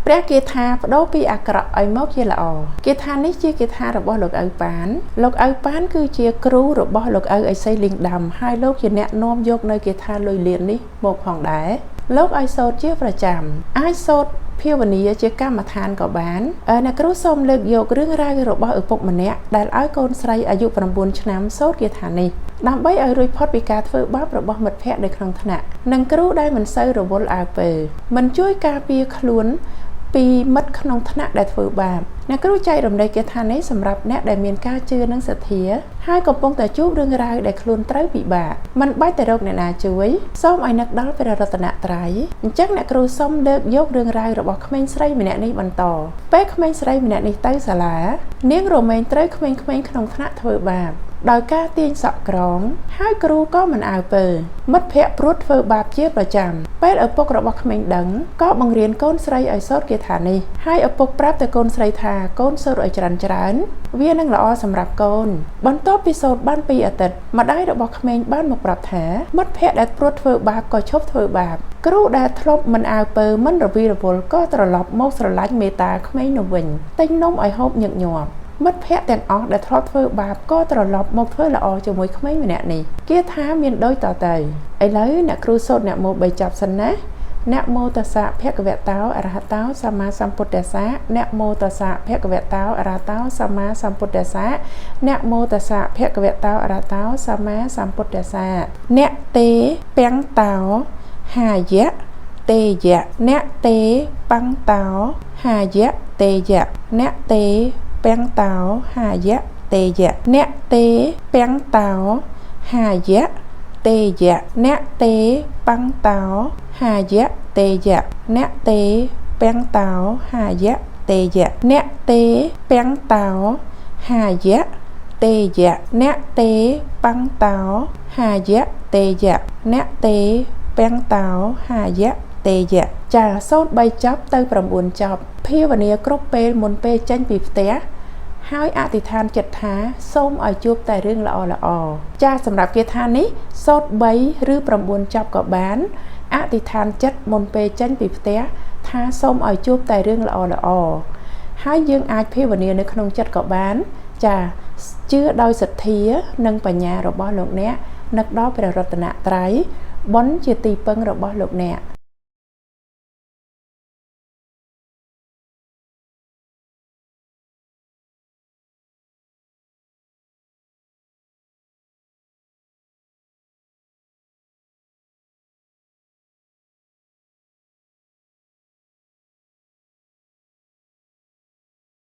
ព្រះគាថាបដូរពីអាក្រក់ឲ្យមកជាល្អគាថានេះជាគាថារបស់លោកឪប៉ានលោកឪប៉ានគឺជាគ្រូរបស់លោកឪឥសីលីងដាំហើយលោកជាអ្នកនាំយកនៅគាថាលុយលៀននេះមកផងដែរលោកឲ្យសូត្រជាប្រចាំអាចសូត្រភាវនាជាកម្មដ្ឋានក៏បានអ្នកគ្រូសូមលើកយករឿងរ៉ាវរបស់ឪពុកម្នាក់ដែលឲ្យកូនស្រីអាយុ9ឆ្នាំសូត្រគាថានេះដើម្បីឲ្យរួចផុតពីការធ្វើបាបរបស់មិត្តភ័ក្តិនៅក្នុងថ្នាក់និងគ្រូដែលមិនសូវរវល់អើពើមិនជួយការពារខ្លួនពីមិត្តក្នុងថ្នាក់ដែលធ្វើបាបអ្នកគ្រូចែករំលែកគាថានេះសម្រាប់អ្នកដែលមានការជឿនិងសទ្ធាហើយកំពុងតែជួបរឿងរ៉ាវដែលខ្លួនត្រូវពិបាកមិនបាច់ទៅរកអ្នកណាជួយសូមឲ្យនឹកដល់ព្រះរតនត្រ័យអញ្ចឹងអ្នកគ្រូសូមលើកយករឿងរ៉ាវរបស់ក្មេងស្រីម្នាក់នេះបន្តពេលក្មេងស្រីម្នាក់នេះទៅសាលានាងរមែងត្រូវក្មេងៗក្នុងថ្នាក់ធ្វើបាបដោយការទាញសក់ក្រងហើយគ្រូក៏មិនអើពើមិត្តភ័ក្តិព្រួតធ្វើបាបជាប្រចាំពេលឪពុករបស់ក្មេងដឹងក៏បង្រៀនកូនស្រីឲ្យសូត្រគាថានេះហើយឪពុកប្រាប់ទៅកូនស្រីថាកូនសូត្រឲ្យច្រើនវានឹងល្អសម្រាប់កូនបន្ទាប់ពីសូត្របាន2អាទិត្យម្ដាយរបស់ក្មេងបានមកប្រាប់ថាមិត្តភ័ក្តិដែលព្រួតធ្វើបាបក៏ឈប់ធ្វើបាបគ្រូដែលធ្លាប់មិនអើពើមិនរវីរវល់ក៏ត្រឡប់មកស្រឡាញ់មេត្តាក្មេងនោះវិញទិញនំឲ្យហូបញឹកញាប់មិត្តភ័ក្តិទាំងអស់ដែលធ្លាប់ធ្វើបាបក៏ត្រឡប់មកធ្វើល្អជាមួយក្មេងម្នាក់នេះគាថាមានដូចតទៅឥឡូវអ្នកគ្រូសូត្រអ្នកមោ3ចប់សិនណាนะโมตัสสะภะคะวะโตอะระหะโตสัมมาสัมพุทธัสสะนะโมตัสสะภะคะวะโตอะระหะโตสัมมาสัมพุทธัสสะนะโมตัสสะภะคะวะโตอะระหะโตสัมมาสัมพุทธัสสะนะเตปังโตหายะเตยะนะเตปังโตหายะเตยะนะเตปังโตหายะเตยะนะเตปังโตหายะเตยะนะเตปังโตหายะเตยะนะเตปังโตหายะเตยะนะเตปังโตหายะเตยะนะเตปังโตหายะเตยะนะเตปัងโตหายៈเตយៈចាសូត្រ3ចប់ទៅ9ចប់ភាវនាគ្រប់ពេលមុនពេលចេញពីផ្ទះហើយអធិដ្ឋានចិត្តថាសូមឲ្យជួបតែរឿងល្អៗចាសម្រាប់គាថានេះសូត្រ3ឬ9ចប់ក៏បានអធិដ្ឋានចិត្តមុនពេលចេញពីផ្ទះថាសូមឲ្យជួបតែរឿងល្អៗហើយយើងអាចភាវនានៅក្នុងចិត្តក៏បានចាជឿដោយសទ្ធានិងបញ្ញារបស់លោកអ្នកនឹកដល់ព្រះរតនត្រ័យបុណ្យជាទីពឹងរបស់លោកអ្នក